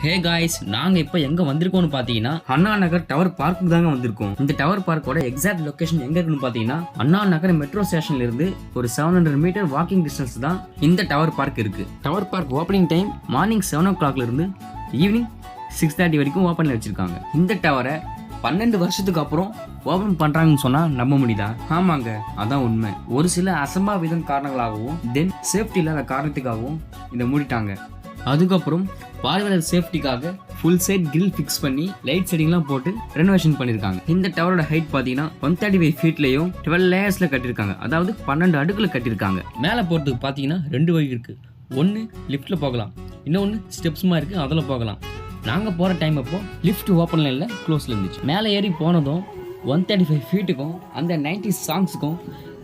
Hey guys, நாங்கள் இப்போ எங்கே வந்திருக்கோம்னு பார்த்தீங்கன்னா அண்ணா நகர் டவர் பார்க்கு தாங்க வந்திருக்கோம். இந்த டவர் பார்க்கோட எக்ஸாக்ட் லொக்கேஷன் எங்கே இருக்குன்னு பார்த்தீங்கன்னா அண்ணா நகர் மெட்ரோ ஸ்டேஷன்ல இருந்து ஒரு 700 மீட்டர் வாக்கிங் டிஸ்டன்ஸ் தான் இந்த டவர் பார்க் இருக்கு. Tower park opening time morning 7 o'clock இருந்து ஈவினிங் 6:30 வரைக்கும் ஓப்பனில் வச்சிருக்காங்க. இந்த டவரை 12 வருஷத்துக்கு அப்புறம் ஓபன் பண்றாங்கன்னு சொன்னா நம்ப முடியுதா? ஆமாங்க, அதான் உண்மை. ஒரு சில அசம்பாவிதம் காரணங்களாகவும் தென் சேஃப்டி இல்லாத காரணத்துக்காகவும் இதை மூடிட்டாங்க. அதுக்கப்புறம் பார்வையாளர் சேஃப்டிக்காக ஃபுல் சைட் கிரில் ஃபிக்ஸ் பண்ணி லைட் செட்டிங்லாம் போட்டு ரெனோவேஷன் பண்ணியிருக்காங்க. இந்த டவரோட ஹைட் பார்த்தீங்கன்னா 135 ஃபீட்லையும் 12 லேயர்ஸில் கட்டியிருக்காங்க. அதாவது 12 அடுக்குல கட்டியிருக்காங்க. மேலே போகிறதுக்கு பார்த்தீங்கன்னா 2 வழி இருக்கு. ஒன்று லிஃப்ட்டில் போகலாம், இன்னொன்று ஸ்டெப்ஸுமா இருக்குது, அதில் போகலாம். நாங்கள் போகிற டைம் அப்போ லிஃப்ட் ஓப்பனில் இல்லை, க்ளோஸில் இருந்துச்சு. மேலே ஏறி போனதும் 135 ஃபீட்டுக்கும் அந்த 90s சாங்ஸுக்கும்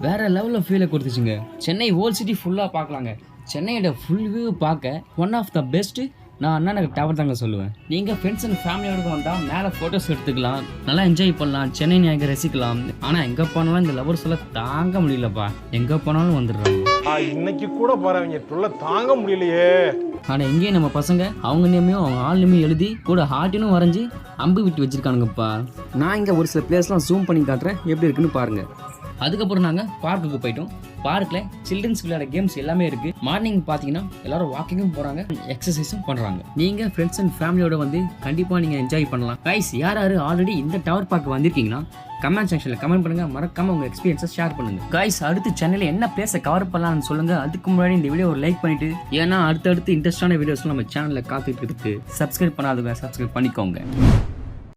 வேற லெவலில் ஃபீலை கொடுத்துச்சுங்க. சென்னை ஓல்ட் சிட்டி ஃபுல்லாக பார்க்கலாங்க. சென்னையோட ஃபுல் வியூ பார்க்க ஒன் ஆஃப் த பெஸ்ட்டு நான் அண்ணா நகர் டவர் தாங்க சொல்லுவேன். நீங்கள் ஃப்ரெண்ட்ஸ் அண்ட் ஃபேமிலியோட வந்தால் மேலே ஃபோட்டோஸ் எடுத்துக்கலாம், நல்லா என்ஜாய் பண்ணலாம், சென்னை நாயகர் ரசிக்கலாம். ஆனால் எங்கே போனாலும் இந்த லவர்ஸ் எல்லாம் தாங்க முடியலப்பா, எங்கே போனாலும் வந்துடுறாங்க. இன்னைக்கு கூட பாருங்க தாங்க முடியலையே. ஆனால் எங்கேயும் நம்ம பசங்க அவங்க நேமையும் அவங்க ஆள் நேமையும் எழுதி கூட ஹார்ட்டினும் வரைஞ்சி அம்பு விட்டு வச்சிருக்கானுங்கப்பா. நான் இங்கே ஒரு சில பிளேஸ்லாம் ஜூம் பண்ணி காட்டுறேன், எப்படி இருக்குன்னு பாருங்கள். அதுக்கப்புறம் நாங்கள் பார்க்குக்கு போயிட்டோம். பார்க்கில் சில்ட்ரன்ஸ் விளையாட கேம்ஸ் எல்லாமே இருக்குது. மார்னிங் பார்த்தீங்கன்னா எல்லாரும் வாக்கிங்கும் போகிறாங்க, எக்ஸசைஸும் பண்ணுறாங்க. நீங்கள் ஃப்ரெண்ட்ஸ் அண்ட் ஃபேமிலியோட வந்து கண்டிப்பாக நீங்கள் என்ஜாய் பண்ணலாம். கைஸ், யார் ஆல்ரெடி இந்த டவர் பார்க் வந்திருக்கீங்கன்னா கமெண்ட் செக்ஷனில் கமெண்ட் பண்ணுங்கள். மறக்காமல் உங்கள் எக்ஸ்பீரியன்ஸை ஷேர் பண்ணுங்கள். கைஸ், அடுத்து சென்னையில் என்ன பிளேஸை கவர் பண்ணலாம்னு சொல்லுங்கள். அதுக்கு முன்னாடி இந்த வீடியோ ஒரு லைக் பண்ணிவிட்டு, ஏன்னா அடுத்தடுத்து இன்ட்ரெஸ்டான வீடியோஸ்லாம் நம்ம சேனலில் காத்துட்டு இருக்கு. சப்ஸ்கிரைப் பண்ணாதவங்க சப்ஸ்கிரைப் பண்ணிக்கோங்க.